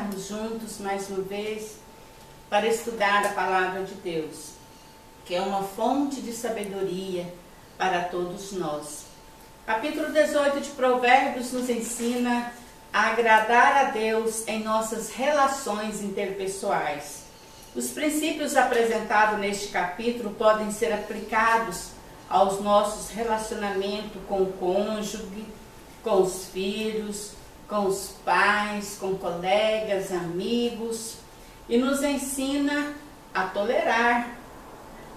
estarmos juntos mais uma vez para estudar a Palavra de Deus, que é uma fonte de sabedoria para todos nós. Capítulo 18 de Provérbios nos ensina a agradar a Deus em nossas relações interpessoais. Os princípios apresentados neste capítulo podem ser aplicados aos nossos relacionamentos com o cônjuge, com os filhos, com os pais, com colegas, amigos, e nos ensina a tolerar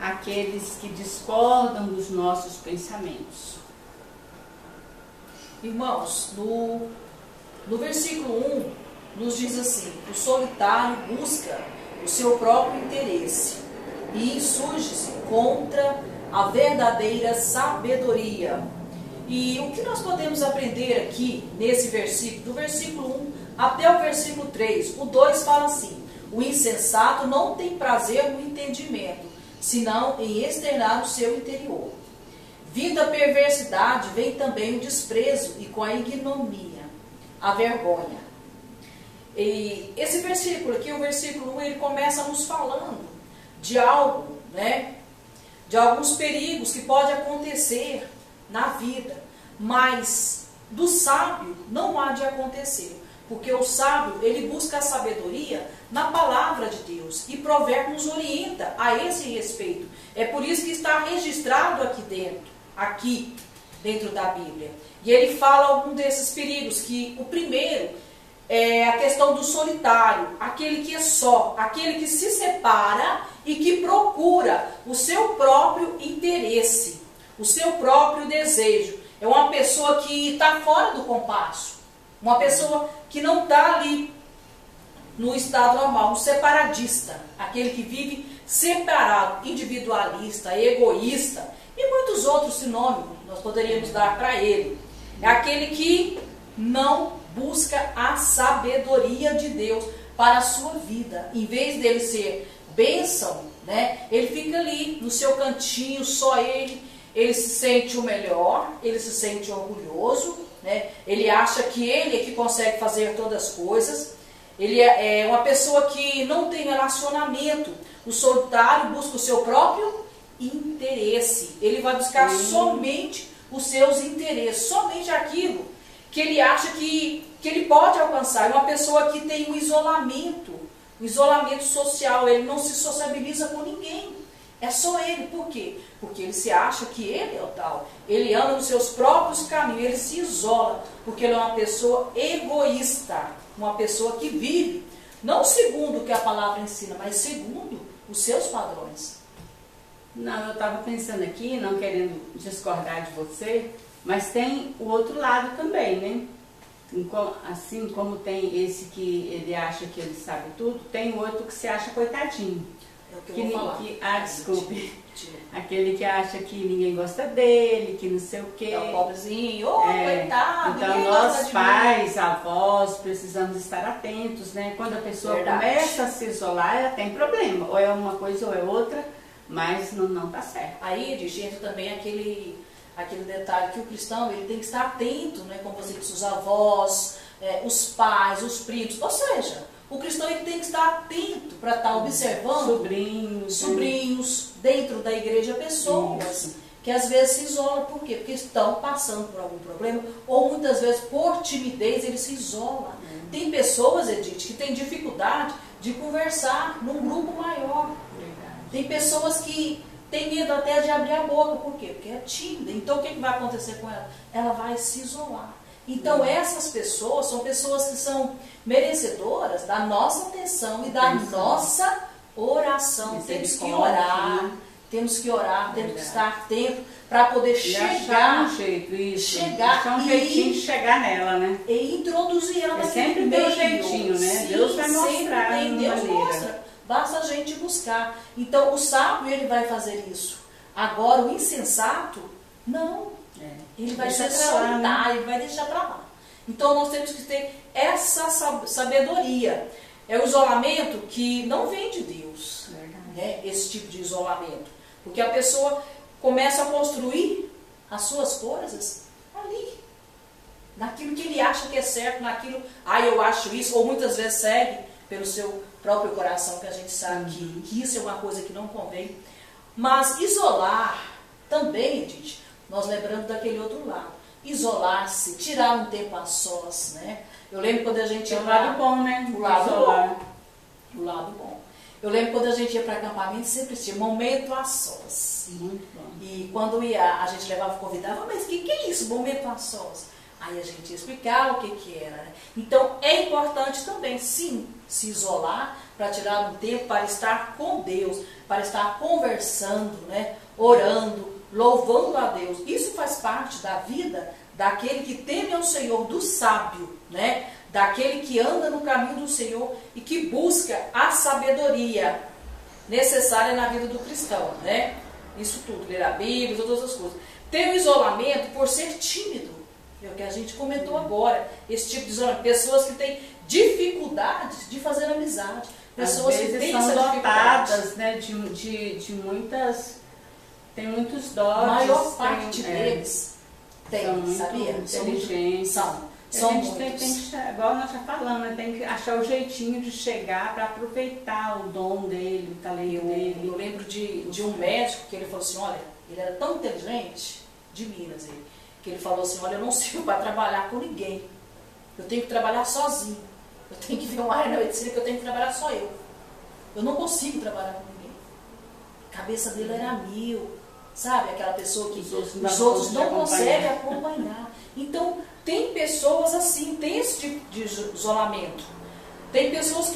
aqueles que discordam dos nossos pensamentos. Irmãos, no versículo 1 nos diz assim: o solitário busca o seu próprio interesse e insurge-se contra a verdadeira sabedoria. E o que nós podemos aprender aqui nesse versículo, do versículo 1 até o versículo 3, o 2 fala assim: o insensato não tem prazer no entendimento, senão em externar o seu interior. Vindo a perversidade, vem também o desprezo, e com a ignomínia, a vergonha. E esse versículo aqui, o versículo 1, ele começa nos falando de algo, né? De alguns perigos que podem acontecer na vida, mas do sábio não há de acontecer, porque o sábio, ele busca a sabedoria na palavra de Deus, e Provérbios nos orienta a esse respeito. É por isso que está registrado aqui dentro da Bíblia. E ele fala algum desses perigos, que o primeiro é a questão do solitário, aquele que é só, aquele que se separa e que procura o seu próprio interesse, o seu próprio desejo. É uma pessoa que está fora do compasso, uma pessoa que não está ali no estado normal, um separadista, aquele que vive separado, individualista, egoísta e muitos outros sinônimos nós poderíamos dar para ele. É aquele que não busca a sabedoria de Deus para a sua vida. Em vez dele ser bênção, né, ele fica ali no seu cantinho, só ele se sente o melhor, ele se sente orgulhoso, né, ele acha que ele é que consegue fazer todas as coisas. Ele é uma pessoa que não tem relacionamento. O solitário busca o seu próprio interesse. Ele vai buscar somente os seus interesses, somente aquilo que ele acha que ele pode alcançar. É uma pessoa que tem um isolamento social. Ele não se sociabiliza com ninguém. É só ele. Por quê? Porque ele se acha que ele é o tal. Ele anda nos seus próprios caminhos, ele se isola, porque ele é uma pessoa egoísta, uma pessoa que vive, não segundo o que a palavra ensina, mas segundo os seus padrões. Não, eu estava pensando aqui, não querendo discordar de você, mas tem o outro lado também, né? Assim como tem esse que ele acha que ele sabe tudo, tem o outro que se acha coitadinho. É o que eu vou falar. Desculpe. Aquele que acha que ninguém gosta dele, que não sei o quê. É o pobrezinho, coitado. Então nós pais, avós, precisamos estar atentos, né? Quando a pessoa começa a se isolar, ela tem problema. Ou é uma coisa ou é outra, mas não está certo. Aí, gente, também aquele detalhe que o cristão ele tem que estar atento, né? Como você disse, os avós, os pais, os primos, ou seja, o cristão ele tem que estar atento para estar observando sobrinhos dentro da igreja, pessoas que às vezes se isolam. Por quê? Porque estão passando por algum problema, ou muitas vezes por timidez eles se isolam. Tem pessoas, Edith, que têm dificuldade de conversar num grupo maior. Tem pessoas que têm medo até de abrir a boca. Por quê? Porque é tímida. Então o que vai acontecer com ela? Ela vai se isolar. Então essas pessoas são pessoas que são merecedoras da nossa atenção e da nossa oração. Temos que orar, temos que estar atentos para poder chegar um jeito, um jeitinho de chegar nela, né? E introduzir ela sempre tem um jeitinho, né? Deus vai mostrar. Deus mostra. Basta a gente buscar. Então o sábio ele vai fazer isso. Agora o insensato, não. Ele vai ser solitário, ele vai deixar para lá. Então nós temos que ter essa sabedoria. É o isolamento que não vem de Deus, né? Esse tipo de isolamento. Porque a pessoa começa a construir as suas coisas ali. naquilo que ele acha que é certo, naquilo, eu acho isso, ou muitas vezes segue pelo seu próprio coração, que a gente sabe que isso é uma coisa que não convém. Mas isolar também, Edith, nós lembramos daquele outro lado. Isolar-se, tirar um tempo a sós, né? Eu lembro quando a gente ia o lado bom, né? O lado bom. O lado bom. Eu lembro quando a gente ia para acampamento, sempre tinha momento a sós. Muito bom. E quando a gente levava o convidado, mas o que é isso, momento a sós? Aí a gente ia explicar o que era, né? Então é importante também, sim, se isolar para tirar um tempo para estar com Deus, para estar conversando, né? Orando, louvando a Deus. Isso faz parte da vida daquele que teme ao Senhor, do sábio, né? Daquele que anda no caminho do Senhor e que busca a sabedoria necessária na vida do cristão, né? Isso tudo, ler a Bíblia, todas as coisas. Tem o isolamento por ser tímido, é o que a gente comentou agora, esse tipo de isolamento. Pessoas que têm dificuldades de fazer amizade, pessoas Às vezes que têm são essa dotadas, né, de muitas, tem muitos dotes. A maior parte deles tem, são muito sabia? inteligentes. São a gente muitos. tem que, igual nós já falamos, né, tem que achar o jeitinho de chegar para aproveitar o dom dele, o talento dele. Eu lembro de um médico que ele falou assim, olha, ele era tão inteligente, de Minas, que ele falou assim, olha, eu não sirvo para trabalhar com ninguém, eu tenho que trabalhar sozinho, eu tenho que ver uma área na medicina que eu tenho que trabalhar só eu não consigo trabalhar com ninguém. A cabeça dele era mil, sabe? Aquela pessoa que os outros não conseguem acompanhar. Então, tem pessoas assim, tem esse tipo de isolamento. Tem pessoas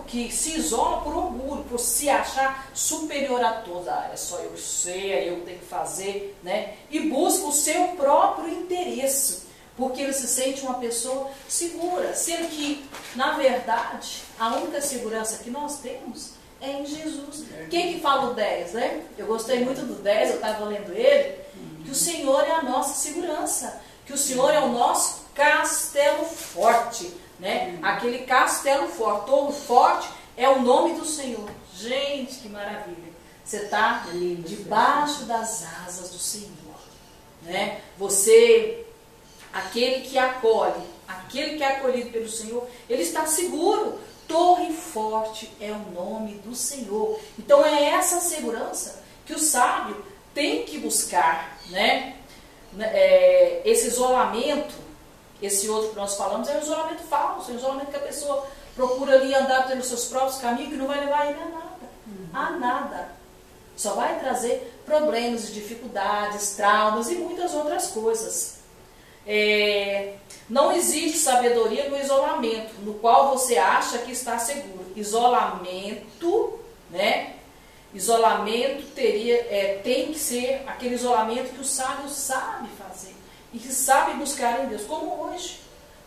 que se isolam por orgulho, por se achar superior a todos. É só eu sei, eu tenho que fazer, né? E busca o seu próprio interesse, porque ele se sente uma pessoa segura, sendo que, na verdade, a única segurança que nós temos é em Jesus. Quem que fala o 10, né? Eu gostei muito do 10, eu estava lendo ele, que o Senhor é a nossa segurança, que o Senhor é o nosso castelo forte, né? Aquele castelo forte, torre forte é o nome do Senhor. Gente, que maravilha! Você está debaixo das asas do Senhor, né? Você, aquele que acolhe, aquele que é acolhido pelo Senhor, ele está seguro. Torre forte é o nome do Senhor. Então é essa segurança que o sábio tem que buscar, né? Esse isolamento, esse outro que nós falamos, é um isolamento falso, é um isolamento que a pessoa procura ali andar pelos seus próprios caminhos, que não vai levar ele a nada. A nada. Só vai trazer problemas, dificuldades, traumas e muitas outras coisas. Não existe sabedoria no isolamento, no qual você acha que está seguro. Isolamento, né? Isolamento tem que ser aquele isolamento que o sábio sabe fazer e que sabe buscar em Deus, como hoje.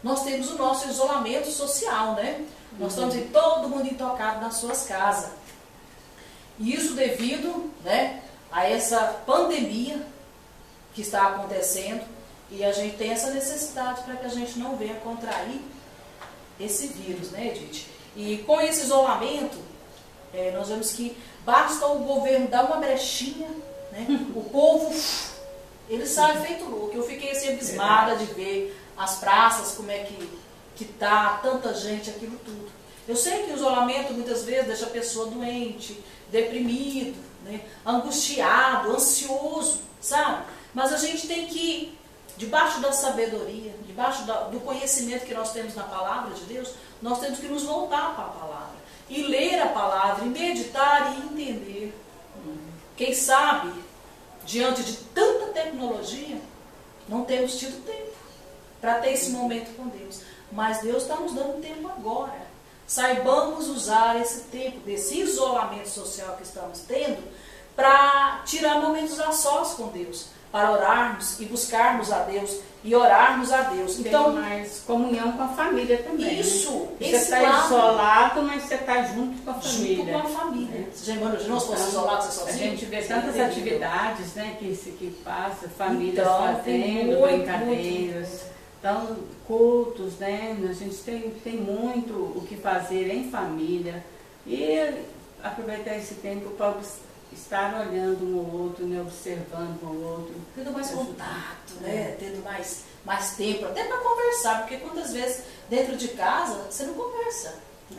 Nós temos o nosso isolamento social, né? Nós estamos em todo mundo intocado nas suas casas. E isso devido, né, a essa pandemia que está acontecendo, e a gente tem essa necessidade para que a gente não venha contrair esse vírus, né, Edith? E com esse isolamento, nós vemos que basta o governo dar uma brechinha, né? O povo, ele sai feito louco. Eu fiquei assim abismada de ver as praças, como é que tá, tanta gente, aquilo tudo. Eu sei que o isolamento muitas vezes deixa a pessoa doente, deprimido, né? Angustiado, ansioso, sabe? Mas a gente tem que, debaixo da sabedoria, debaixo do conhecimento que nós temos na palavra de Deus, nós temos que nos voltar para a palavra. E ler a palavra, e meditar e entender. Quem sabe, diante de tanta tecnologia, não temos tido tempo para ter esse momento com Deus. Mas Deus está nos dando tempo agora. Saibamos usar esse tempo, desse isolamento social que estamos tendo, para tirar momentos a sós com Deus, para orarmos e buscarmos a Deus e orarmos a Deus. Então, tem mais comunhão com a família também. Isso, né? Você está isolado, mas você está junto com a família. Junto com a família. Você já imaginou se fosse isolado, você sozinho? A gente vê tantas atividades, né, que passa, famílias Então, fazendo brincadeiras, então, cultos, né? A gente tem muito o que fazer em família. E aproveitar esse tempo para estar olhando um ao outro, né, observando um ao outro. Tendo mais contato, né? Tendo mais tempo, até para conversar, porque quantas vezes dentro de casa você não conversa.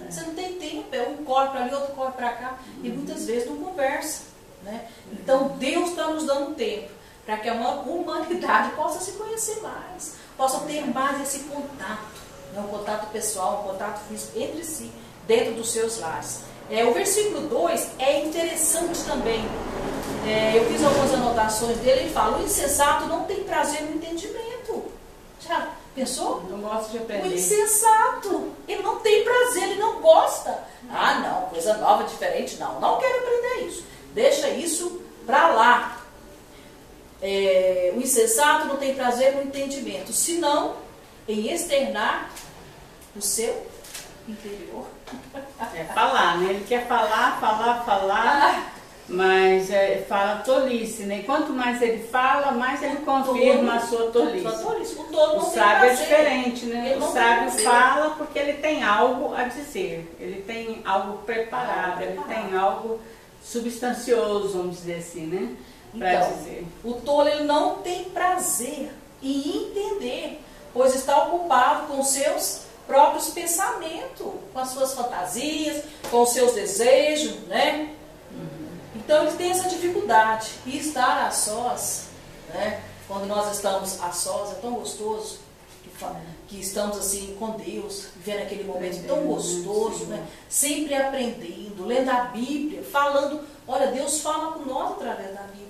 Você não tem tempo, um corre para ali, outro corre para cá, e muitas vezes não conversa. Né? Então Deus está nos dando tempo para que a humanidade possa se conhecer mais, possa ter mais esse contato, né? Um contato pessoal, um contato físico entre si, dentro dos seus lares. O versículo 2 é interessante também. Eu fiz algumas anotações dele, ele fala: o insensato não tem prazer no entendimento. Já pensou? Não gosta de aprender. O insensato, ele não tem prazer, ele não gosta. Ah, não, coisa nova, diferente, não quero aprender isso. Deixa isso pra lá. O insensato não tem prazer no entendimento, senão em externar o seu interior. Falar, né? Ele quer falar, mas fala tolice, né? Quanto mais ele fala, mais ele confirma a sua tolice. O sábio é diferente, né? O sábio fala porque ele tem algo a dizer, ele tem algo preparado, ele tem algo substancioso, vamos dizer assim, né? Então, o tolo ele não tem prazer em entender, pois está ocupado com seus próprios pensamentos, com as suas fantasias, com os seus desejos, né? Então ele tem essa dificuldade. E estar a sós, né? Quando nós estamos a sós, é tão gostoso, que estamos assim com Deus, vivendo aquele momento tão gostoso, né? Sempre aprendendo, lendo a Bíblia, falando. Olha, Deus fala com nós através da Bíblia.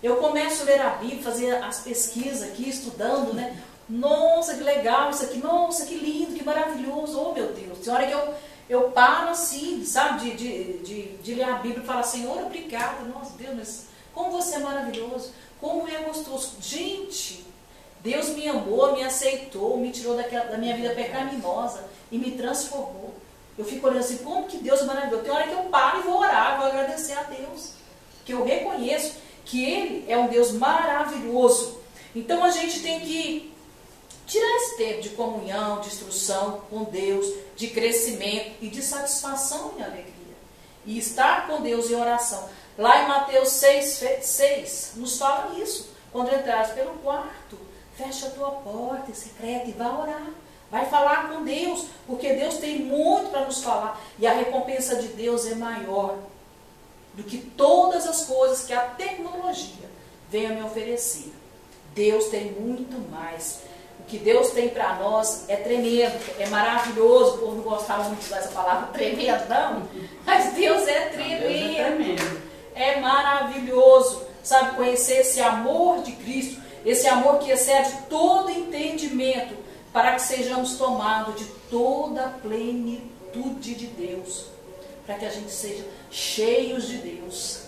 Eu começo a ler a Bíblia, fazer as pesquisas aqui, estudando, né? Nossa, que legal isso aqui, nossa, que lindo, que maravilhoso, oh meu Deus. Tem hora que eu paro assim, sabe, de ler a Bíblia e falar: Senhor, obrigado, nossa Deus, mas como você é maravilhoso, como é gostoso. Gente, Deus me amou, me aceitou, me tirou da minha vida pecaminosa e me transformou. Eu fico olhando assim, como que Deus é maravilhoso. Tem hora que eu paro e vou orar, vou agradecer a Deus, que eu reconheço que Ele é um Deus maravilhoso. Então a gente tem que tirar esse tempo de comunhão, de instrução com Deus, de crescimento e de satisfação e alegria. E estar com Deus em oração. Lá em Mateus 6 nos fala isso. Quando entrares pelo quarto, fecha a tua porta em secreto e vai orar. Vai falar com Deus, porque Deus tem muito para nos falar. E a recompensa de Deus é maior do que todas as coisas que a tecnologia venha me oferecer. Deus tem muito mais. O que Deus tem para nós é tremendo, é maravilhoso. O povo não gostava muito dessa palavra tremendo, não. Mas Deus é tremendo. É maravilhoso. Sabe, conhecer esse amor de Cristo, esse amor que excede todo entendimento, para que sejamos tomados de toda a plenitude de Deus. Para que a gente seja cheios de Deus.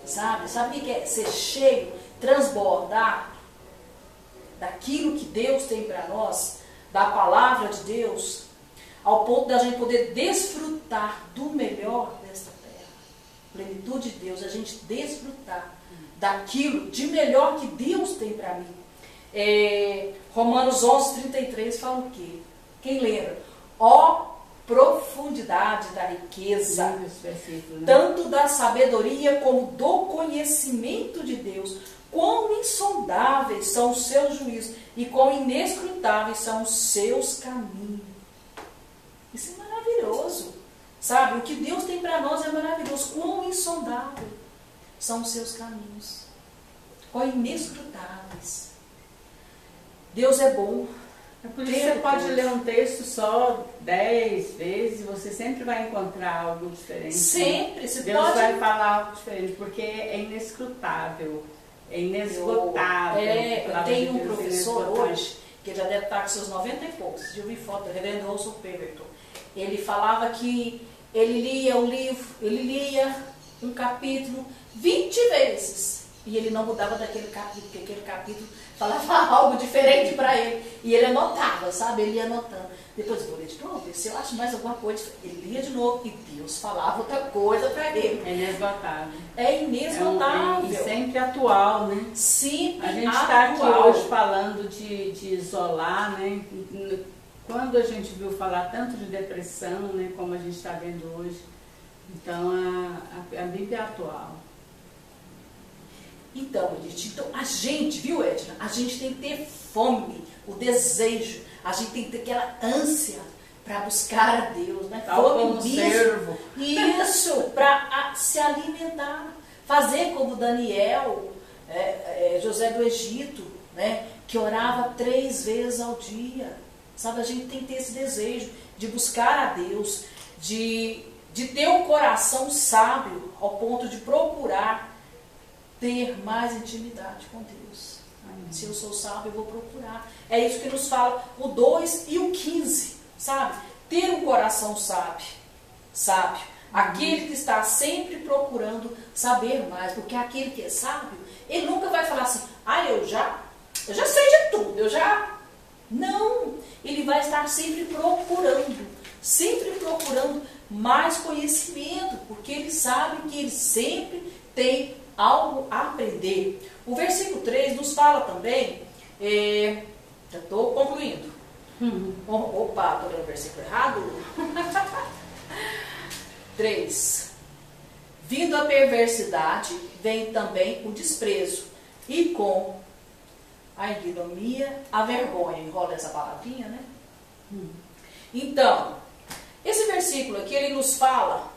Sabe o que é ser cheio? Transbordar daquilo que Deus tem para nós, da palavra de Deus, ao ponto da gente poder desfrutar do melhor desta terra. Plenitude de Deus, a gente desfrutar daquilo de melhor que Deus tem para mim. Romanos 11:33 fala o quê? Quem lembra? Ó profundidade da riqueza, tanto da sabedoria como do conhecimento de Deus. Quão insondáveis são os seus juízos e quão inescrutáveis são os seus caminhos. Isso é maravilhoso. Sabe, o que Deus tem para nós é maravilhoso. Quão insondáveis são os seus caminhos. Quão inescrutáveis. Deus é bom. É por isso que você pode ler um texto só 10 vezes e você sempre vai encontrar algo diferente. Sempre. Deus vai falar algo diferente, porque é inescrutável. É inesgotável. Eu tenho um professor hoje, que já deve estar com seus 90 e poucos, eu vi foto, o reverendo Russell Pemberton. Ele falava que ele lia um livro, ele lia um capítulo 20 vezes. E ele não mudava daquele capítulo, porque aquele capítulo falava algo diferente para ele. E ele anotava, sabe? Ele ia anotando. Depois eu vou ler de novo, ver se eu acho mais alguma coisa. Ele lia de novo e Deus falava outra coisa para ele. É inesgotável. É inesgotável. E sempre atual, né? Sempre a gente está aqui hoje falando de isolar, né? Quando a gente viu falar tanto de depressão, né? Como a gente está vendo hoje, Então, a Bíblia é atual. Então, Edith, então a gente, viu, Edna? A gente tem que ter fome, o desejo, a gente tem que ter aquela ânsia para buscar a Deus, né? Tal como um servo. Isso, para se alimentar. Fazer como Daniel, José do Egito, né? Que orava 3 vezes ao dia. Sabe, a gente tem que ter esse desejo de buscar a Deus, de ter um coração sábio ao ponto de procurar ter mais intimidade com Deus. Amém. Se eu sou sábio, eu vou procurar. É isso que nos fala o 2 e o 15, sabe? Ter um coração sábio. Aquele que está sempre procurando saber mais, porque aquele que é sábio, ele nunca vai falar assim, eu já sei de tudo, Não, ele vai estar sempre procurando mais conhecimento, porque ele sabe que ele sempre tem algo a aprender. O versículo 3 nos fala também, já estou concluindo. Opa, estou lendo o versículo errado. 3. Vindo a perversidade, vem também o desprezo, e com a ignomia, a vergonha. Enrola essa palavrinha, né? Então, esse versículo aqui, ele nos fala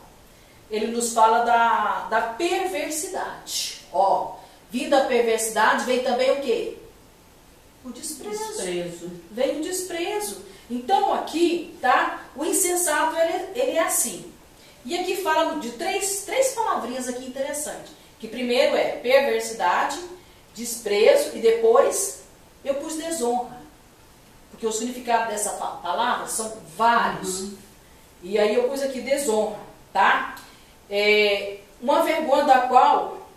da perversidade. Vindo a perversidade, vem também o quê? O desprezo. Vem o desprezo. Então aqui, tá? O insensato, ele é assim. E aqui fala de três palavrinhas aqui interessantes. Que primeiro é perversidade, desprezo, e depois eu pus desonra. Porque o significado dessa palavra são vários. E aí eu pus aqui desonra, tá? Uma vergonha da qual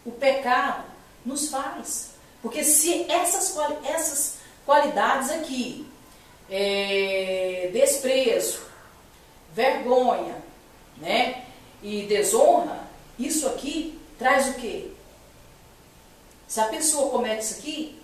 o pecado nos faz. Porque se essas qualidades aqui, desprezo, vergonha, né, e desonra, isso aqui traz o quê? Se a pessoa comete isso aqui,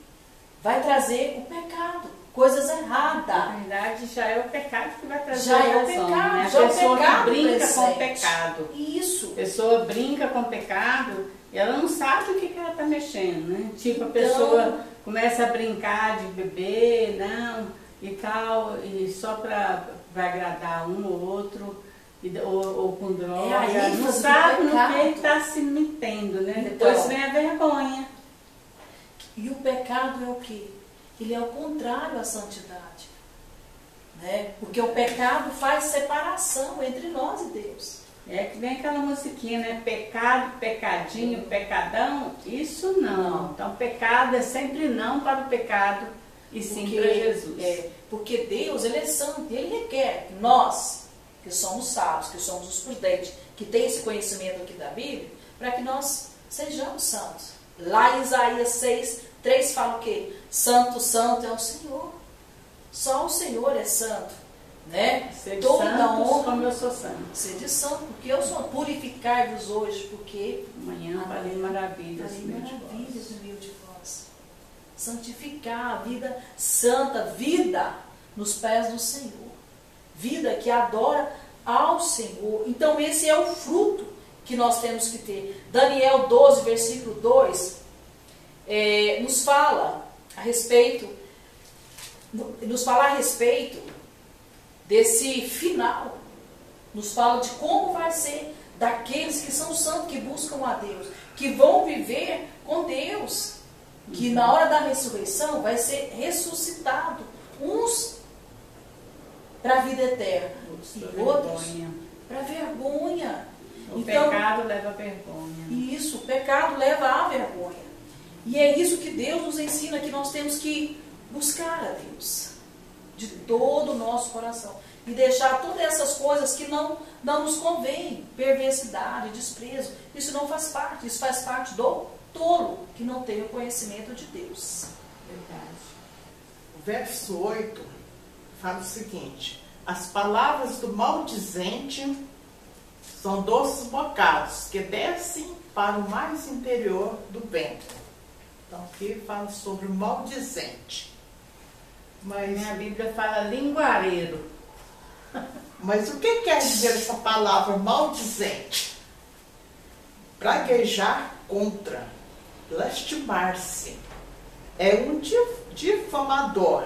vai trazer o pecado, coisas erradas. Na verdade, já é o pecado que vai trazer a razão, pecado, né? já A pessoa que brinca presente. com o pecado. Isso. A pessoa brinca com o pecado e ela não sabe o que ela está mexendo, né? Tipo, a pessoa começa a brincar de beber, e tal, e só para agradar um ou outro, ou com droga, não sabe no que está se metendo, né? Então, depois vem a vergonha. E o pecado é o quê? Ele é o contrário à santidade, né? Porque o pecado faz separação entre nós e Deus. É que vem aquela musiquinha, né? Pecado, pecadinho, pecadão. Isso não. Então, pecado é sempre não para o pecado e sim para Jesus. Porque Deus, Ele é santo. Ele requer que nós, que somos sábios, que somos os prudentes, que tem esse conhecimento aqui da Bíblia, para que nós sejamos santos. Lá em Isaías 6:3 fala o quê? Santo, santo é o Senhor. Só o Senhor é santo, né? Sede santos como eu sou santo. Sede santo, porque eu sou. Purificar-vos hoje, porque amanhã farei maravilhas no meio de vós. Santificar a vida santa, vida nos pés do Senhor. Vida que adora ao Senhor. Então esse é o fruto que nós temos que ter. Daniel 12, versículo 2, nos fala a respeito desse final. Nos fala de como vai ser daqueles que são santos, que buscam a Deus, que vão viver com Deus, que na hora da ressurreição vai ser ressuscitado, uns para a vida eterna e outros para a vergonha. O pecado leva a vergonha. Isso, o pecado leva à vergonha. E é isso que Deus nos ensina, que nós temos que buscar a Deus de todo o nosso coração. E deixar todas essas coisas que não nos convêm, perversidade, desprezo. Isso não faz parte, isso faz parte do tolo, que não tem o conhecimento de Deus. Verdade. O verso 8 fala o seguinte: as palavras do maldizente são doces bocados que descem para o mais interior do ventre. Então aqui fala sobre o maldizente. Mas minha Bíblia fala linguareiro. Mas o que quer dizer essa palavra maldizente? Praguejar contra, lastimar-se. É um difamador,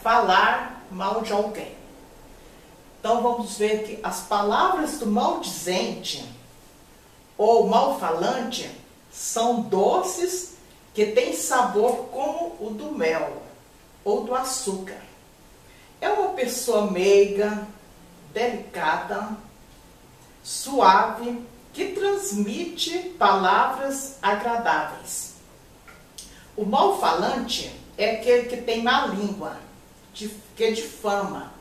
falar mal de alguém. Então vamos ver que as palavras do maldizente ou malfalante são doces que têm sabor como o do mel ou do açúcar. É uma pessoa meiga, delicada, suave, que transmite palavras agradáveis. O malfalante é aquele que tem má língua, que difama,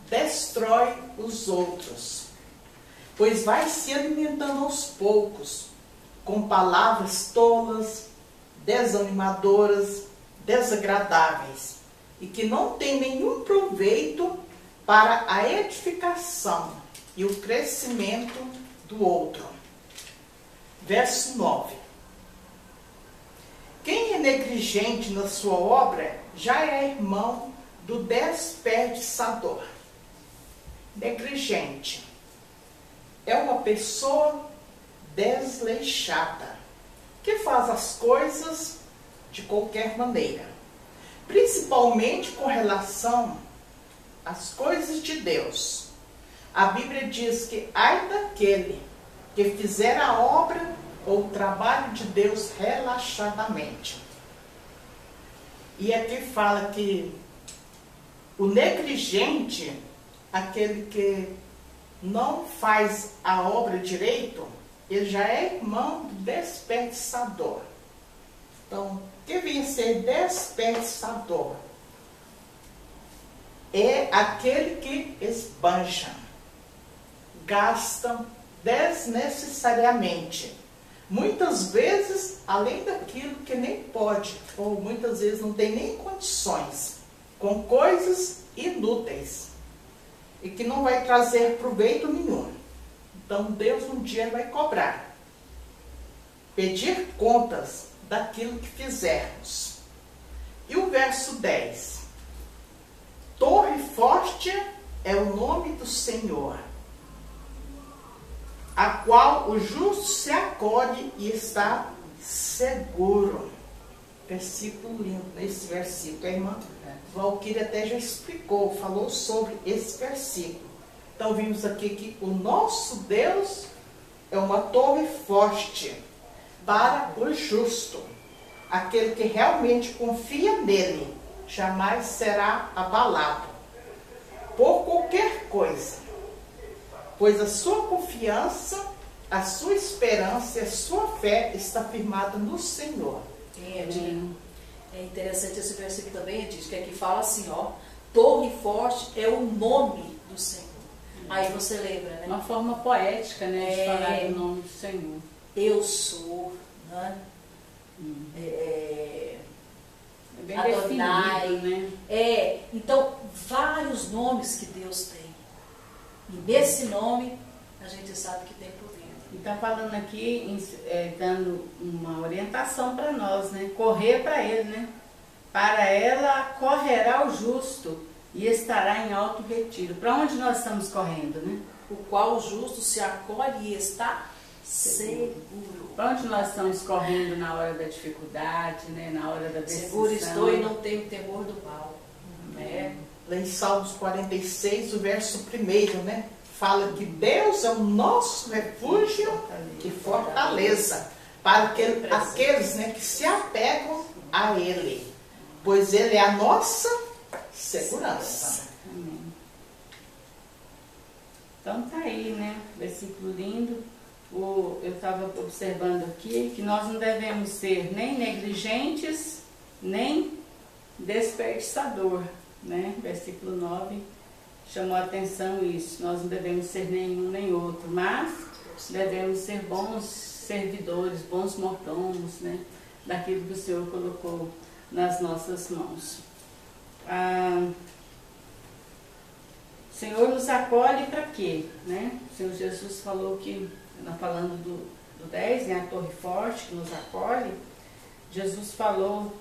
destrói os outros, pois vai se alimentando aos poucos, com palavras tolas, desanimadoras, desagradáveis, e que não tem nenhum proveito para a edificação e o crescimento do outro. Verso 9. Quem é negligente na sua obra já é irmão do desperdiçador. Negligente é uma pessoa desleixada, que faz as coisas de qualquer maneira, principalmente com relação às coisas de Deus. A Bíblia diz que ai daquele que fizer a obra ou o trabalho de Deus relaxadamente. E aqui fala que o negligente, aquele que não faz a obra direito, ele já é irmão do desperdiçador. Então, que vem ser desperdiçador? É aquele que esbanja, gasta desnecessariamente, muitas vezes além daquilo que nem pode, ou muitas vezes não tem nem condições, com coisas inúteis e que não vai trazer proveito nenhum. Então Deus um dia vai cobrar, pedir contas daquilo que fizermos. E o verso 10: Torre forte é o nome do Senhor, a qual o justo se acolhe e está seguro. Versículo lindo, esse versículo. A irmã Valquíria até já explicou, falou sobre esse versículo. Então vimos aqui que o nosso Deus é uma torre forte para o justo. Aquele que realmente confia nele jamais será abalado por qualquer coisa, pois a sua confiança, a sua esperança e a sua fé está firmada no Senhor. É interessante esse versículo também, Edith, que aqui fala assim, ó, torre forte é o nome do Senhor. Aí você lembra, né? Uma forma poética, né, de falar do nome do Senhor. Eu sou, né? É bem Adonai, definido, né? Então, vários nomes que Deus tem. E nesse nome, a gente sabe que tem poder. E está falando aqui, dando uma orientação para nós, né? Correr para Ele, né? Para ela correrá o justo e estará em alto retiro. Para onde nós estamos correndo, né? O qual o justo se acolhe e está seguro. Para onde nós estamos correndo na hora da dificuldade, né? Na hora da decisão. Seguro estou e não tenho temor do mal. Lá em Salmos 46, o verso 1, né? Fala que Deus é o nosso refúgio e fortaleza para aqueles, né, que se apegam a Ele, pois Ele é a nossa segurança. Amém. Então tá aí, né? Versículo lindo. Eu estava observando aqui que nós não devemos ser nem negligentes, nem desperdiçador, né? Versículo 9 chamou a atenção isso. Nós não devemos ser nenhum nem outro, mas devemos ser bons servidores, bons mordomos, né? Daquilo que o Senhor colocou nas nossas mãos. O Senhor nos acolhe para quê? Né? O Senhor Jesus falou que, falando do 10, né? A torre forte que nos acolhe, Jesus falou,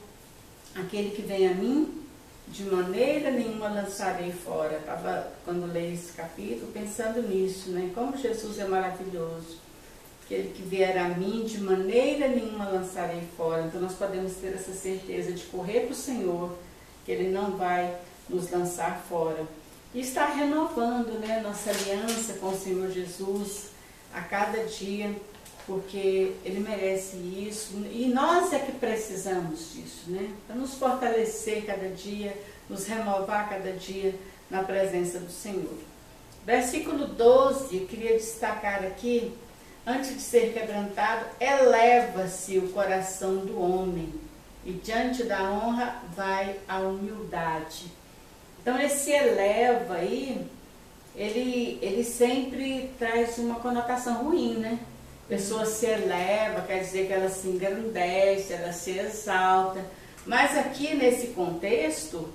aquele que vem a mim, de maneira nenhuma lançarei fora. Estava, quando leio esse capítulo, pensando nisso, né? Como Jesus é maravilhoso. Aquele que vier a mim, de maneira nenhuma lançarei fora. Então nós podemos ter essa certeza de correr para o Senhor, que Ele não vai nos lançar fora. E está renovando, né, nossa aliança com o Senhor Jesus a cada dia, porque Ele merece isso. E nós é que precisamos disso, né? Para nos fortalecer cada dia, nos renovar cada dia na presença do Senhor. Versículo 12, eu queria destacar aqui: antes de ser quebrantado, eleva-se o coração do homem, e diante da honra vai a humildade. Então esse eleva aí, ele sempre traz uma conotação ruim, né? A pessoa se eleva, quer dizer que ela se engrandece, ela se exalta. Mas aqui nesse contexto,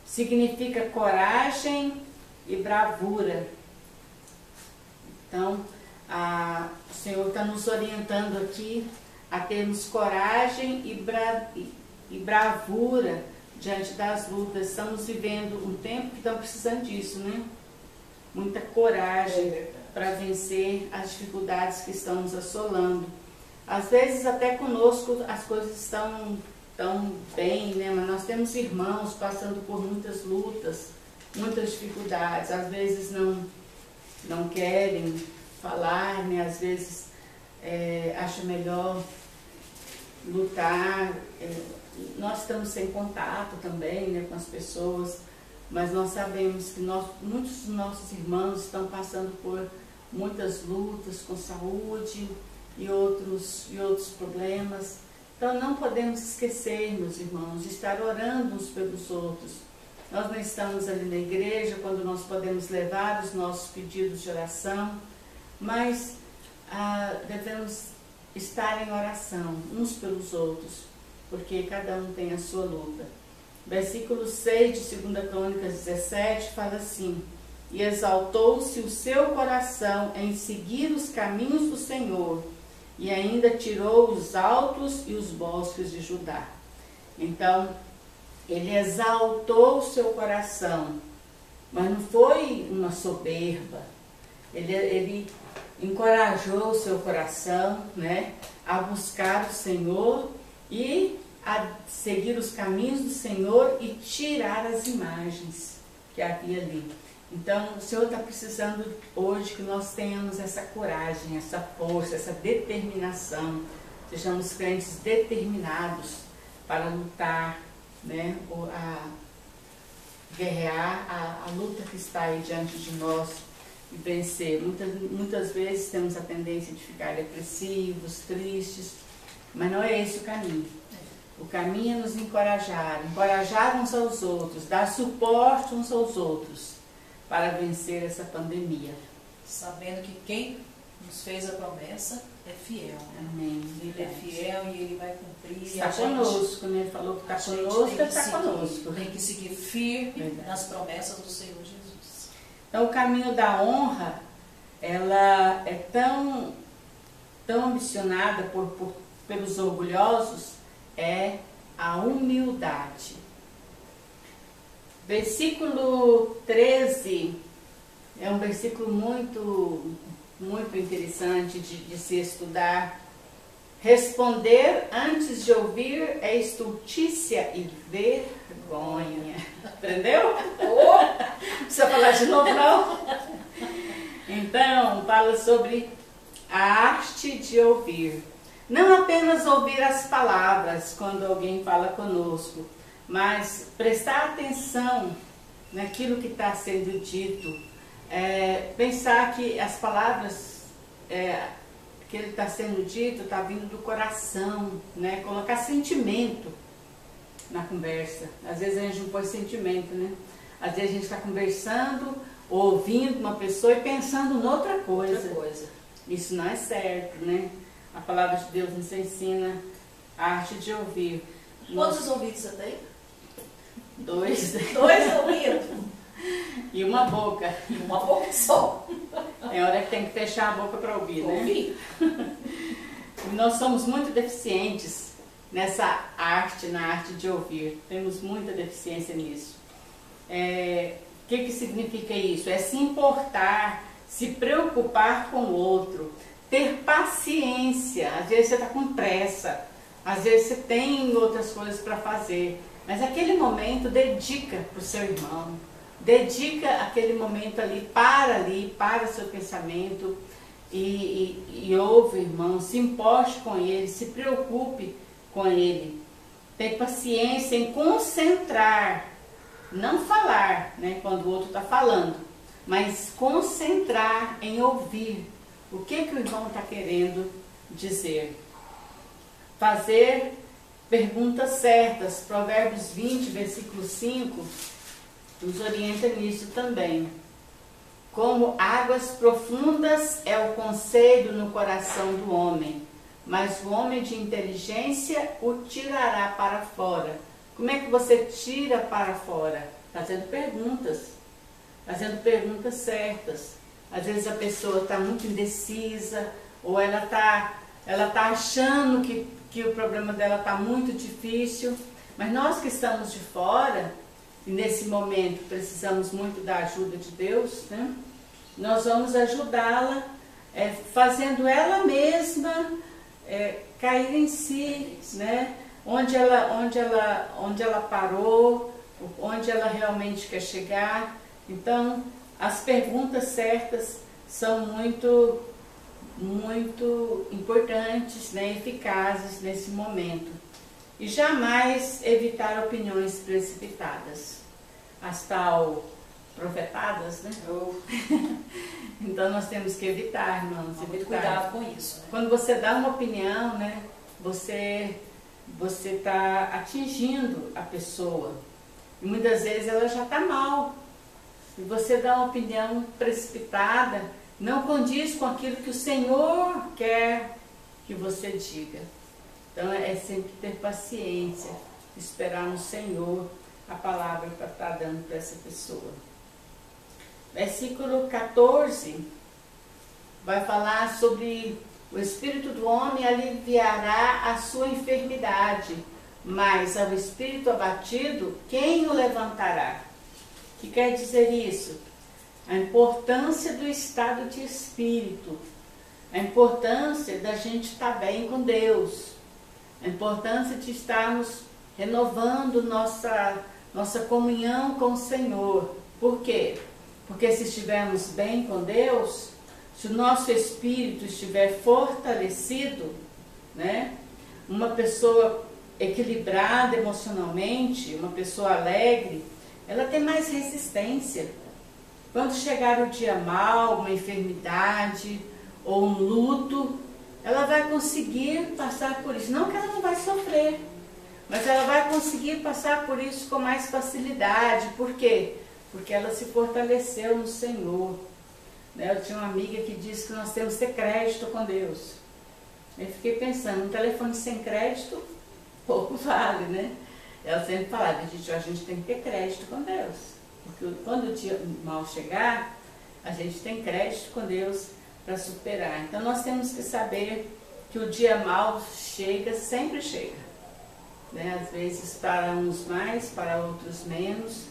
significa coragem e bravura. Então, o Senhor está nos orientando aqui a termos coragem e bravura diante das lutas. Estamos vivendo um tempo que estamos precisando disso, né? Muita coragem para vencer as dificuldades que estão nos assolando. Às vezes até conosco as coisas estão tão bem, né? Mas nós temos irmãos passando por muitas lutas, muitas dificuldades. Às vezes não querem falar, né? Às vezes acham melhor lutar. Nós estamos sem contato também, né, com as pessoas, mas nós sabemos que muitos dos nossos irmãos estão passando por muitas lutas com saúde e outros problemas. Então não podemos esquecer, meus irmãos, de estar orando uns pelos outros. Nós não estamos ali na igreja quando nós podemos levar os nossos pedidos de oração, mas devemos estar em oração uns pelos outros, porque cada um tem a sua luta. Versículo 6 de 2 Crônicas 17 fala assim: e exaltou-se o seu coração em seguir os caminhos do Senhor, e ainda tirou os altos e os bosques de Judá. Então, ele exaltou o seu coração, mas não foi uma soberba. Ele encorajou o seu coração, né, a buscar o Senhor e a seguir os caminhos do Senhor e tirar as imagens que havia ali. Então, o Senhor está precisando hoje que nós tenhamos essa coragem, essa força, essa determinação. Sejamos crentes determinados para lutar, né, guerrear a luta que está aí diante de nós e vencer. Muitas vezes temos a tendência de ficar depressivos, tristes, mas não é esse o caminho. O caminho é nos encorajar uns aos outros, dar suporte uns aos outros para vencer essa pandemia. Sabendo que quem nos fez a promessa é fiel. Amém. Ele é fiel e ele vai cumprir. Está conosco, né? Ele falou que está conosco, está conosco. Tem que seguir firme nas promessas do Senhor Jesus. Então o caminho da honra, ela é tão ambicionada pelos orgulhosos, é a humildade. Versículo 13 é um versículo muito interessante de se estudar. Responder antes de ouvir é estultícia e vergonha. Aprendeu? Não precisa falar de novo, não? Então, fala sobre a arte de ouvir. Não apenas ouvir as palavras quando alguém fala conosco, mas prestar atenção naquilo que está sendo dito, pensar que as palavras que ele está sendo dito está vindo do coração, né? Colocar sentimento na conversa. Às vezes a gente não põe sentimento, né? Às vezes a gente está conversando, ouvindo uma pessoa e pensando noutra coisa. Isso não é certo, né? A palavra de Deus nos ensina a arte de ouvir. Quantos ouvidos você tem? 2. 2 ouvidos? E uma boca. Uma boca só. É hora que tem que fechar a boca para ouvir, né? Ouvir. Nós somos muito deficientes nessa arte, na arte de ouvir. Temos muita deficiência nisso. O que significa isso? É se importar, se preocupar com o outro, ter paciência. Às vezes você está com pressa, às vezes você tem outras coisas para fazer, mas aquele momento dedica para o seu irmão, dedica aquele momento ali, para seu pensamento e ouve o irmão, se importe com ele, se preocupe com ele. Ter paciência em concentrar, não falar, né, quando o outro está falando, mas concentrar em ouvir o que o irmão está querendo dizer. Fazer perguntas certas. Provérbios 20, versículo 5, nos orienta nisso também. Como águas profundas é o conselho no coração do homem, mas o homem de inteligência o tirará para fora. Como é que você tira para fora? Fazendo perguntas certas. Às vezes a pessoa está muito indecisa, ou ela tá achando que o problema dela está muito difícil, mas nós que estamos de fora, e nesse momento precisamos muito da ajuda de Deus, né? Nós vamos ajudá-la, fazendo ela mesma cair em si, né? Onde ela parou, onde ela realmente quer chegar. Então, as perguntas certas são muito importantes, né, eficazes nesse momento. E jamais evitar opiniões precipitadas. As tal profetadas, né? Então nós temos que evitar, irmãos. Muito cuidado com isso, né? Quando você dá uma opinião, né, você está atingindo a pessoa. E muitas vezes ela já está mal. E você dá uma opinião precipitada, não condiz com aquilo que o Senhor quer que você diga. Então é sempre ter paciência, esperar no Senhor a palavra para estar dando para essa pessoa. Versículo 14 vai falar sobre o espírito do homem aliviará a sua enfermidade, mas ao espírito abatido, quem o levantará? O que quer dizer isso? A importância do estado de espírito, a importância da gente estar bem com Deus, a importância de estarmos renovando nossa comunhão com o Senhor. Por quê? Porque se estivermos bem com Deus, se o nosso espírito estiver fortalecido, né? Uma pessoa equilibrada emocionalmente, uma pessoa alegre, ela tem mais resistência. Quando chegar o dia mau, uma enfermidade ou um luto, ela vai conseguir passar por isso. Não que ela não vai sofrer, mas ela vai conseguir passar por isso com mais facilidade. Por quê? Porque ela se fortaleceu no Senhor. Eu tinha uma amiga que disse que nós temos que ter crédito com Deus. Eu fiquei pensando, um telefone sem crédito, pouco vale, né? Ela sempre falava, a gente tem que ter crédito com Deus. Porque quando o dia mal chegar, a gente tem crédito com Deus para superar. Então nós temos que saber que o dia mal chega, sempre chega. Né? Às vezes para uns mais, para outros menos,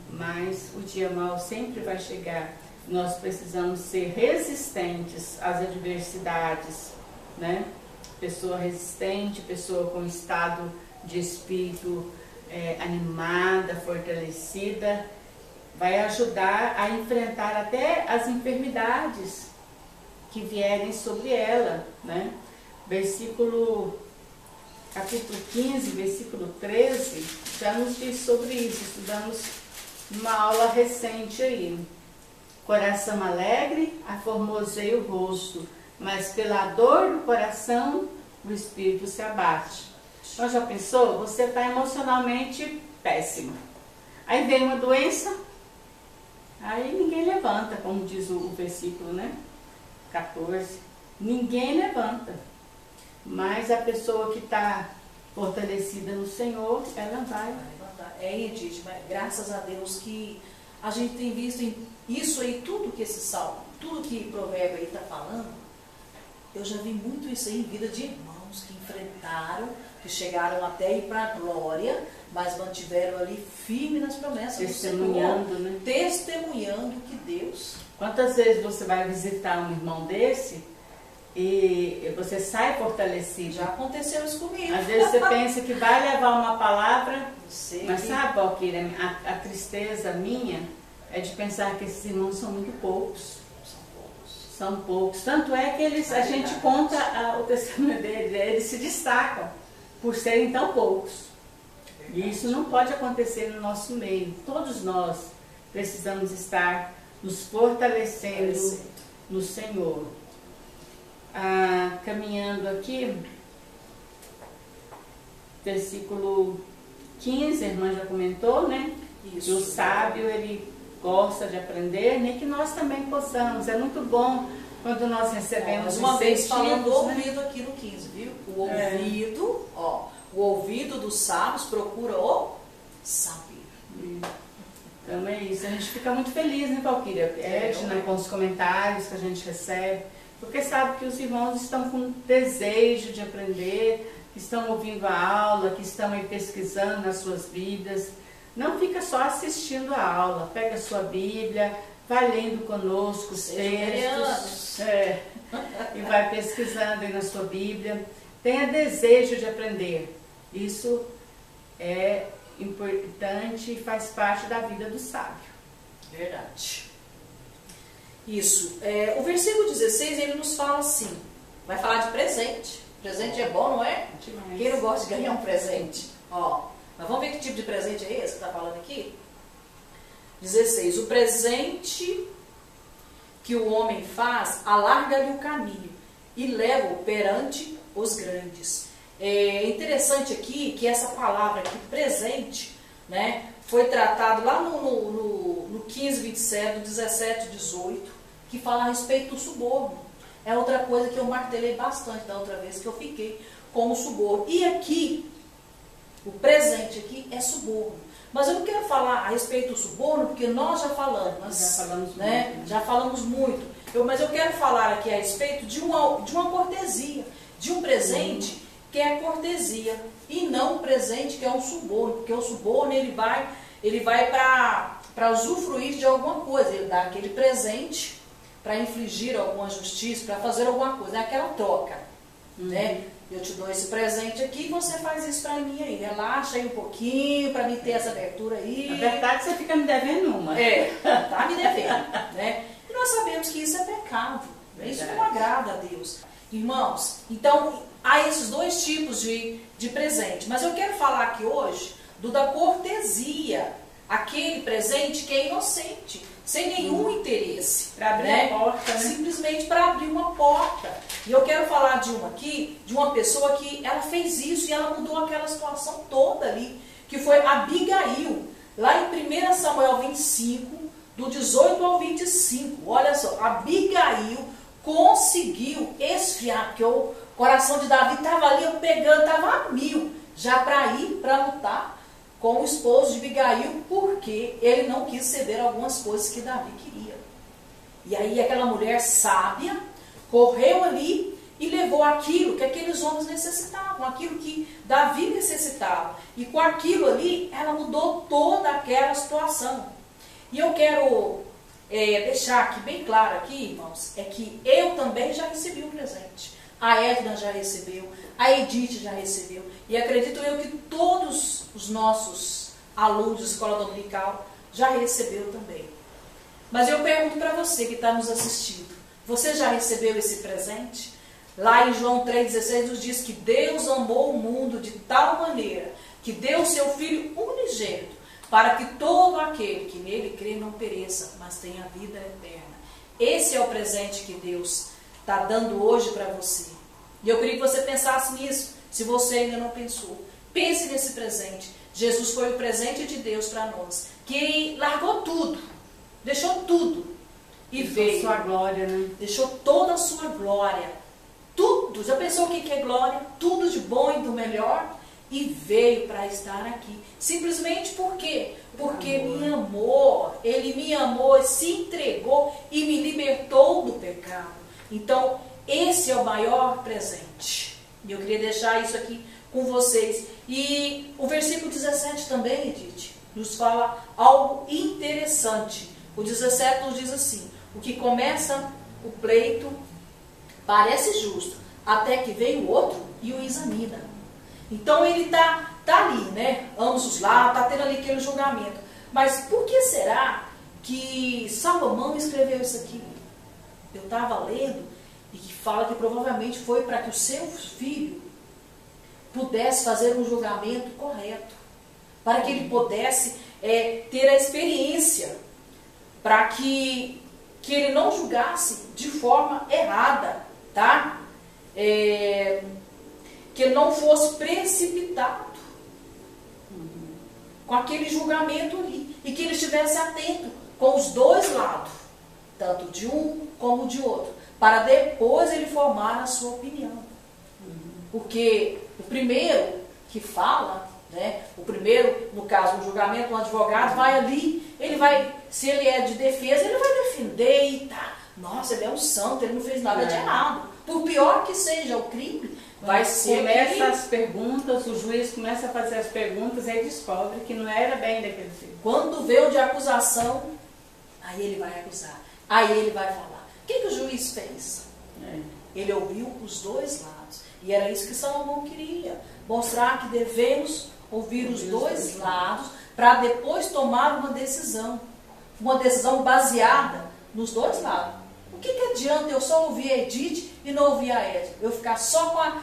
mas o dia mal sempre vai chegar. Nós precisamos ser resistentes às adversidades, né? Pessoa resistente, pessoa com estado de espírito animada, fortalecida, vai ajudar a enfrentar até as enfermidades que vierem sobre ela, né? Capítulo 15, versículo 13, já nos diz sobre isso. Estudamos uma aula recente aí. Coração alegre, aformoseia o rosto, mas pela dor do coração, o espírito se abate. Então já pensou? Você está emocionalmente péssimo. Aí vem uma doença, aí ninguém levanta, como diz o versículo, né? 14. Ninguém levanta. Mas a pessoa que está fortalecida no Senhor, ela vai levantar. Edith, mas graças a Deus que a gente tem visto isso aí, tudo que esse salmo, tudo que o provérbio aí está falando, eu já vi muito isso aí em vida de irmão. irmãos que enfrentaram, que chegaram até ir para a glória, mas mantiveram ali firme nas promessas Testemunhando, do Senhor, né? testemunhando que Deus... Quantas vezes você vai visitar um irmão desse e você sai fortalecido? Já aconteceu isso comigo. Às vezes você pensa que vai levar uma palavra, mas que... sabe, Valquíria, a tristeza minha é de pensar que esses irmãos são muito poucos. São poucos. Tanto é que a gente conta o testemunho deles, eles se destacam por serem tão poucos. E isso não pode acontecer no nosso meio. Todos nós precisamos estar nos fortalecendo no Senhor. Caminhando aqui, versículo 15, a irmã já comentou, né? Isso. Que o sábio, ele gosta de aprender, nem que nós também possamos. É muito bom quando nós recebemos mais uma vez falando do né? ouvido aqui no 15, viu? O ouvido, o ouvido dos sábios procura o saber. Então é isso, a gente fica muito feliz, né, Valquíria? Edna, com os comentários que a gente recebe, porque sabe que os irmãos estão com desejo de aprender, que estão ouvindo a aula, que estão aí pesquisando nas suas vidas. Não fica só assistindo a aula, pega a sua Bíblia, vai lendo conosco os textos, e vai pesquisando aí na sua Bíblia. Tenha desejo de aprender. Isso é importante e faz parte da vida do sábio. Verdade. Isso. O versículo 16, ele nos fala assim, vai falar de presente. Presente é bom, não é? Demais. Quem não gosta de ganhar um presente? Mas vamos ver que tipo de presente é esse que está falando aqui? 16. O presente que o homem faz, alarga-lhe o caminho e leva-o perante os grandes. É interessante aqui que essa palavra aqui, presente, né, foi tratado lá no 15, 27, 17, 18, que fala a respeito do suborno. É outra coisa que eu martelei bastante da outra vez que eu fiquei com o suborno. E aqui, o presente aqui é suborno. Mas eu não quero falar a respeito do suborno, porque nós já falamos, né? Muito. Já falamos muito. Mas eu quero falar aqui a respeito de uma cortesia, de um presente que é cortesia, e não um presente que é um suborno, porque o suborno ele vai para usufruir de alguma coisa, ele dá aquele presente para infligir alguma justiça, para fazer alguma coisa, é aquela troca, né? Eu te dou esse presente aqui e você faz isso para mim aí, relaxa aí um pouquinho para me ter essa abertura aí. Na verdade, você fica me devendo uma. Tá me devendo, né? E nós sabemos que isso é pecado, isso não agrada a Deus. Irmãos, então há esses dois tipos de presente, mas eu quero falar aqui hoje da cortesia, aquele presente que é inocente, sem nenhum interesse. Para abrir a porta, né? Simplesmente para abrir uma porta. E eu quero falar de uma aqui, de uma pessoa que ela fez isso e ela mudou aquela situação toda ali, que foi Abigail, lá em 1 Samuel 25, do 18 ao 25. Olha só, Abigail conseguiu esfriar, porque o coração de Davi estava ali pegando, estava a mil, já para ir para lutar com o esposo de Abigail, porque ele não quis ceder algumas coisas que Davi queria. E aí aquela mulher sábia correu ali e levou aquilo que aqueles homens necessitavam, aquilo que Davi necessitava. E com aquilo ali, ela mudou toda aquela situação. E eu quero deixar aqui bem claro aqui, irmãos, é que eu também já recebi um presente. A Edna já recebeu, a Edith já recebeu. E acredito eu que todos os nossos alunos de escola dominical já recebeu também. Mas eu pergunto para você que está nos assistindo, você já recebeu esse presente? Lá em João 3,16 nos diz que Deus amou o mundo de tal maneira que deu o seu Filho unigênito para que todo aquele que nele crê não pereça, mas tenha vida eterna. Esse é o presente que Deus está dando hoje para você. E eu queria que você pensasse nisso, se você ainda não pensou. Pense nesse presente. Jesus foi o presente de Deus para nós, que largou tudo, deixou tudo e veio. Sua glória, né? Deixou toda a sua glória. Tudo. Já pensou o que é glória? Tudo de bom e do melhor. E veio para estar aqui. Simplesmente por quê? Porque me amou. Ele me amou, se entregou e me libertou do pecado. Então, esse é o maior presente. E eu queria deixar isso aqui com vocês. E o versículo 17 também, Edith, nos fala algo interessante. O 17 nos diz assim: o que começa o pleito parece justo, até que vem o outro e o examina. Então ele tá ali, né? Ambos os lados, tá tendo ali aquele julgamento. Mas por que será que Salomão escreveu isso aqui? Eu estava lendo e que fala que provavelmente foi para que o seu filho pudesse fazer um julgamento correto, para que ele pudesse ter a experiência, para que ele não julgasse de forma errada, tá? Que ele não fosse precipitado com aquele julgamento ali, e que ele estivesse atento com os dois lados, tanto de um como de outro, para depois ele formar a sua opinião. Porque o primeiro que fala, né, o primeiro, no caso, um julgamento, um advogado vai ali, ele vai, se ele é de defesa, ele vai defender e tá, nossa, ele é um santo, ele não fez nada de errado. Por pior que seja o crime, vai ser... Começa as perguntas, o juiz começa a fazer as perguntas e descobre que não era bem daquele jeito. Quando vê o de acusação, aí ele vai acusar, aí ele vai falar. O que o juiz fez? Ele ouviu os dois lados. E era isso que Salomão queria, mostrar que devemos ouvir os dois lados para depois tomar uma decisão baseada nos dois lados. O que adianta eu só ouvir a Edith e não ouvir a Ed? Eu ficar só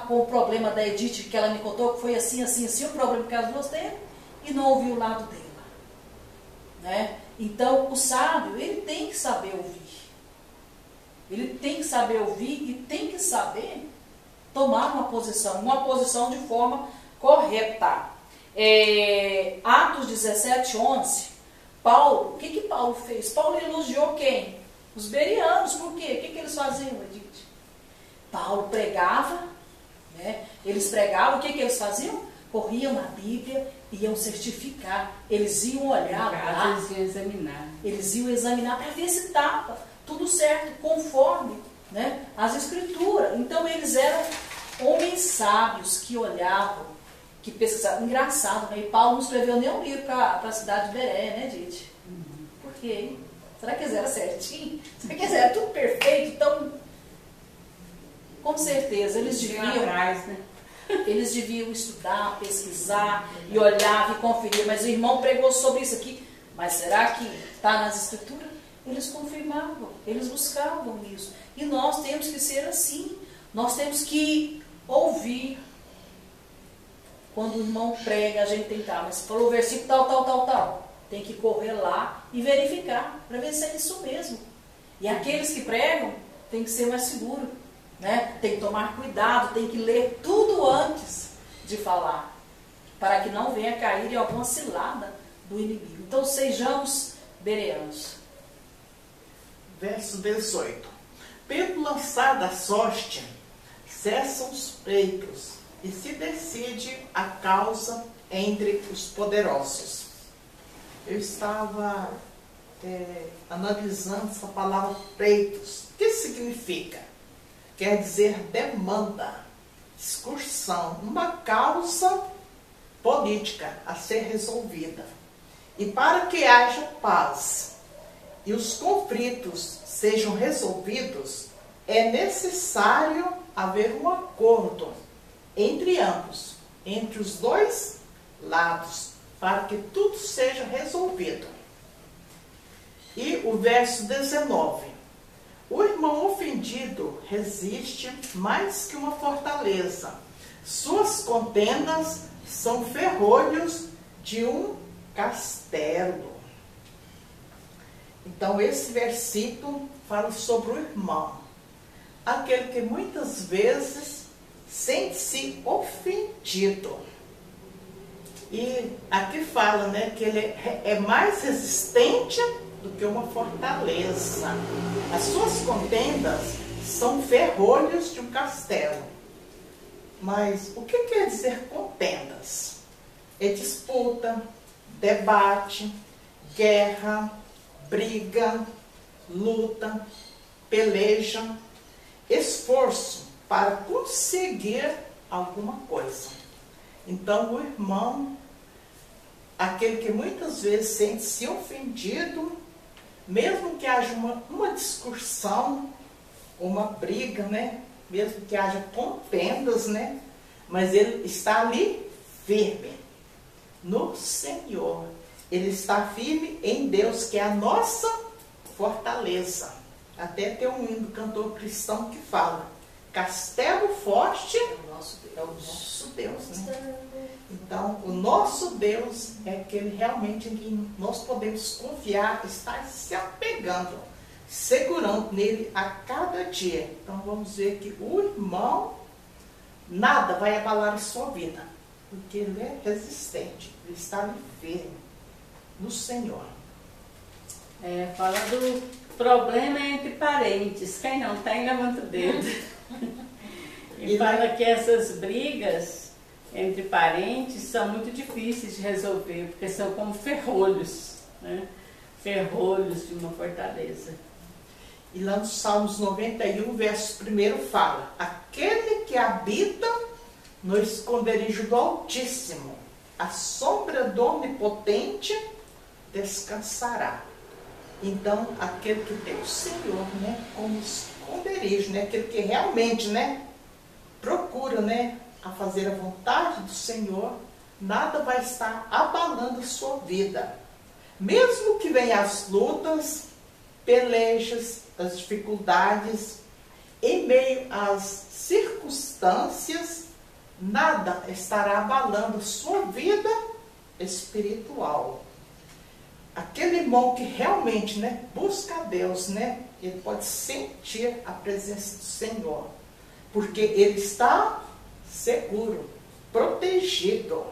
com o problema da Edith, que ela me contou que foi assim, assim, assim, o problema que as duas têm, e não ouvir o lado dela, né? Então, o sábio, ele tem que saber ouvir. Ele tem que saber ouvir e tem que saber tomar uma posição de forma correta. Atos 17:11, Paulo, o que Paulo fez? Paulo elogiou quem? Os bereanos. Por quê? O que eles faziam, Edith? Paulo pregava, né? Eles pregavam, o que eles faziam? Corriam na Bíblia, iam certificar, eles iam olhar lá, eles iam examinar para ver se estava tudo certo, conforme, né, as escrituras. Então eles eram homens sábios que olhavam, que pesquisavam. Engraçado, né? E Paulo não escreveu nenhum livro para a cidade de Beré, né, gente? Por quê? Será que eles eram certinho? Será que eles eram tudo perfeito? Então, com certeza, eles deviam estudar, pesquisar e olhar e conferir. Mas o irmão pregou sobre isso aqui. Mas será que está nas escrituras? Eles confirmavam, eles buscavam isso. E nós temos que ser assim. Nós temos que ouvir. Quando o irmão prega, a gente tem que estar. Mas falou o versículo tal. Tem que correr lá e verificar, para ver se é isso mesmo. E aqueles que pregam, tem que ser mais seguro, né? Tem que tomar cuidado, tem que ler tudo antes de falar, para que não venha cair em alguma cilada do inimigo. Então sejamos bereanos. Verso 18. Pelo lançar da sorte, cessam os pleitos e se decide a causa entre os poderosos. Eu estava analisando essa palavra pleitos. O que significa? Quer dizer demanda, discussão, uma causa política a ser resolvida. E para que haja paz e os conflitos sejam resolvidos, é necessário haver um acordo entre ambos, entre os dois lados, para que tudo seja resolvido. E o verso 19. O irmão ofendido resiste mais que uma fortaleza. Suas contendas são ferrolhos de um castelo. Então, esse versículo fala sobre o irmão. Aquele que muitas vezes sente-se ofendido. E aqui fala, né, que ele é mais resistente do que uma fortaleza. As suas contendas são ferrolhos de um castelo. Mas o que quer dizer contendas? É disputa, debate, guerra, briga, luta, peleja, esforço para conseguir alguma coisa. Então, o irmão, aquele que muitas vezes sente-se ofendido, mesmo que haja uma discussão, uma briga, né? Mesmo que haja contendas, né? Mas ele está ali firme no Senhor. Ele está firme em Deus, que é a nossa fortaleza. Até tem um hino do cantor cristão que fala: castelo forte é o nosso Deus, né? Então, o nosso Deus é aquele realmente em que nós podemos confiar, estar se apegando, segurando nele a cada dia. Então, vamos ver que o irmão, nada vai abalar a sua vida, porque ele é resistente, ele está ali firme no Senhor. Fala do problema entre parentes. Quem não tem, levanta o dedo. E fala que essas brigas entre parentes são muito difíceis de resolver, porque são como ferrolhos, né? Ferrolhos de uma fortaleza. E lá no Salmos 91, verso 1 fala: aquele que habita no esconderijo do Altíssimo, a sombra do Onipotente descansará. Então, aquele que tem o Senhor, né, como esconderijo, né, aquele que realmente, né, procura, né, a fazer a vontade do Senhor, nada vai estar abalando a sua vida. Mesmo que venham as lutas, pelejas, as dificuldades, em meio às circunstâncias, nada estará abalando a sua vida espiritual. Aquele irmão que realmente, né, busca a Deus, né, ele pode sentir a presença do Senhor, porque ele está seguro, protegido.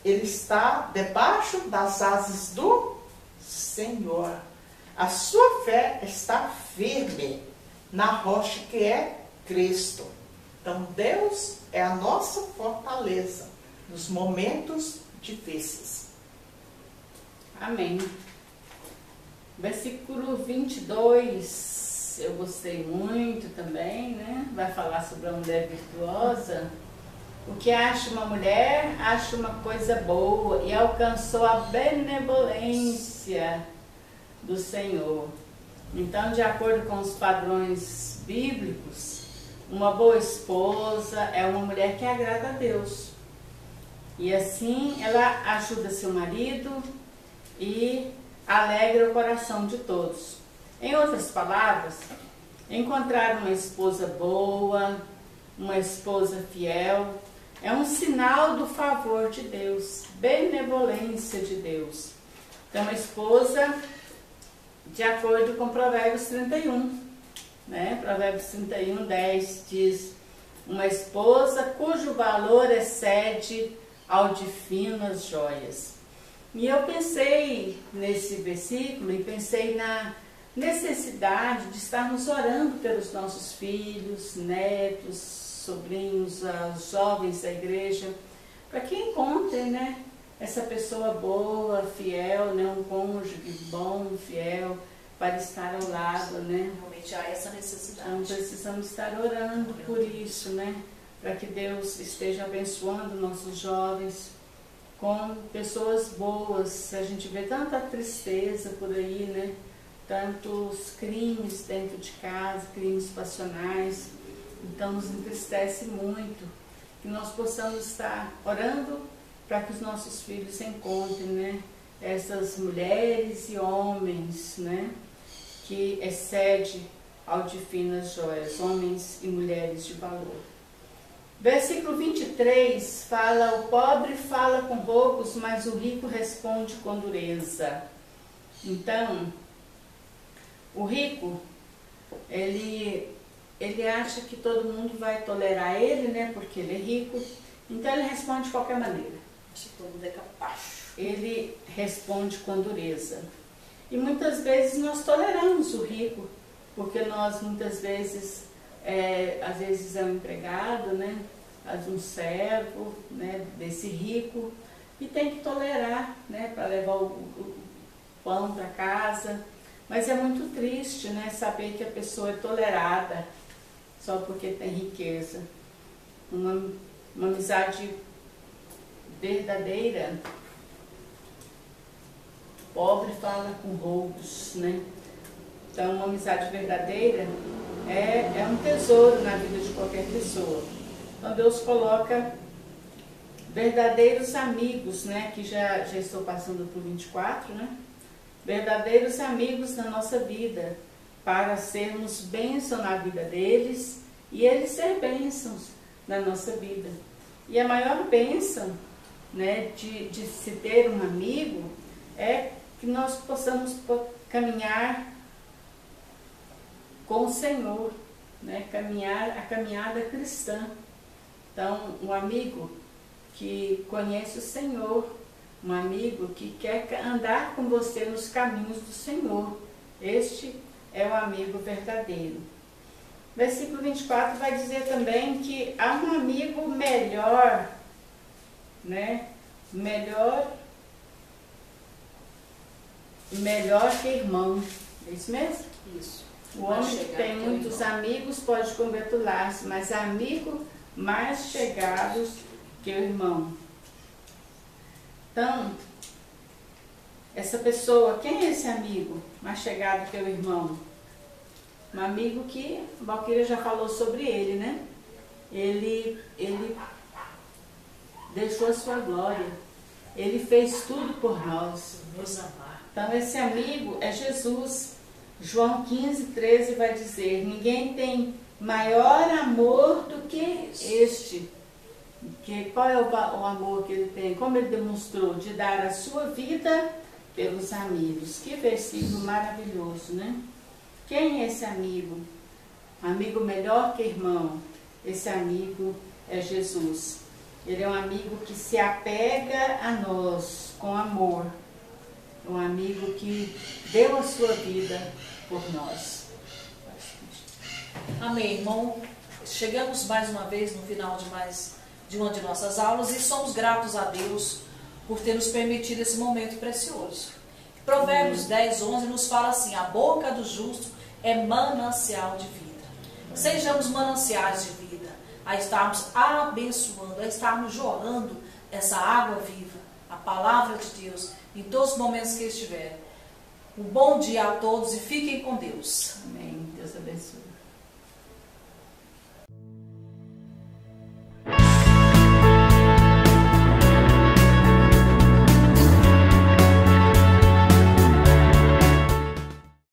Ele está debaixo das asas do Senhor. A sua fé está firme na rocha que é Cristo. Então, Deus é a nossa fortaleza nos momentos difíceis. Amém. Versículo 22, eu gostei muito também, né? Vai falar sobre a mulher virtuosa. O que acha uma mulher, acha uma coisa boa e alcançou a benevolência do Senhor. Então, de acordo com os padrões bíblicos, uma boa esposa é uma mulher que agrada a Deus. E assim ela ajuda seu marido e alegra o coração de todos. Em outras palavras, encontrar uma esposa boa, uma esposa fiel, é um sinal do favor de Deus, benevolência de Deus. Então, uma esposa, de acordo com Provérbios 31, né? Provérbios 31, 10 diz: uma esposa cujo valor excede ao de finas joias. E eu pensei nesse versículo e pensei na necessidade de estarmos orando pelos nossos filhos, netos, sobrinhos, os jovens da igreja, para que encontrem, né, essa pessoa boa, fiel, né, um cônjuge bom, fiel, para estar ao lado, né? Realmente há essa necessidade. Então precisamos estar orando por isso, né? Para que Deus esteja abençoando nossos jovens com pessoas boas. A gente vê tanta tristeza por aí, né? Tantos crimes dentro de casa, crimes passionais. Então nos entristece muito que nós possamos estar orando para que os nossos filhos encontrem, né, essas mulheres e homens, né, que excede ao de finas joias, homens e mulheres de valor. Versículo 23 fala: o pobre fala com roubos, mas o rico responde com dureza. Então, o rico, ele acha que todo mundo vai tolerar ele, né, porque ele é rico, então ele responde de qualquer maneira. Acho que todo mundo é capacho. Ele responde com dureza. E muitas vezes nós toleramos o rico, porque nós muitas vezes, às vezes é um empregado, né, um servo, né, desse rico, e tem que tolerar, né, para levar o pão para casa. Mas é muito triste, né, saber que a pessoa é tolerada só porque tem riqueza. Uma amizade verdadeira, pobre fala com roubos, né? Então, uma amizade verdadeira é um tesouro na vida de qualquer pessoa. Então, Deus coloca verdadeiros amigos, né? Que já estou passando por 24, né? Verdadeiros amigos na nossa vida, para sermos bênção na vida deles e eles ser bênçãos na nossa vida. E a maior bênção, né, de se ter um amigo é que nós possamos caminhar com o Senhor, né, a caminhada cristã. Então, um amigo que conhece o Senhor, um amigo que quer andar com você nos caminhos do Senhor. Este é o amigo verdadeiro. Versículo 24 vai dizer também que há um amigo melhor, né? Melhor que irmão. É isso mesmo? Isso. O homem que tem muitos amigos pode congratular-se, mas amigo mais chegados que o irmão. Então, essa pessoa, quem é esse amigo mais chegado que o irmão? Um amigo que a Valquíria já falou sobre ele, né? Ele deixou a sua glória. Ele fez tudo por nós. Nos amar. Então, esse amigo é Jesus. João 15:13 vai dizer: ninguém tem maior amor do que este. Qual é o amor que ele tem? Como ele demonstrou? De dar a sua vida pelos amigos. Que versículo maravilhoso, né? Quem é esse amigo? Amigo melhor que irmão. Esse amigo é Jesus. Ele é um amigo que se apega a nós com amor. Um amigo que deu a sua vida por nós. Amém, irmão. Chegamos mais uma vez no final de uma de nossas aulas e somos gratos a Deus por ter nos permitido esse momento precioso. Provérbios 10:11 nos fala assim: a boca do justo é manancial de vida. Sejamos mananciais de vida, a estarmos abençoando, a estarmos jorrando essa água viva, a palavra de Deus, em todos os momentos que estiverem. Um bom dia a todos e fiquem com Deus. Amém. Deus abençoe.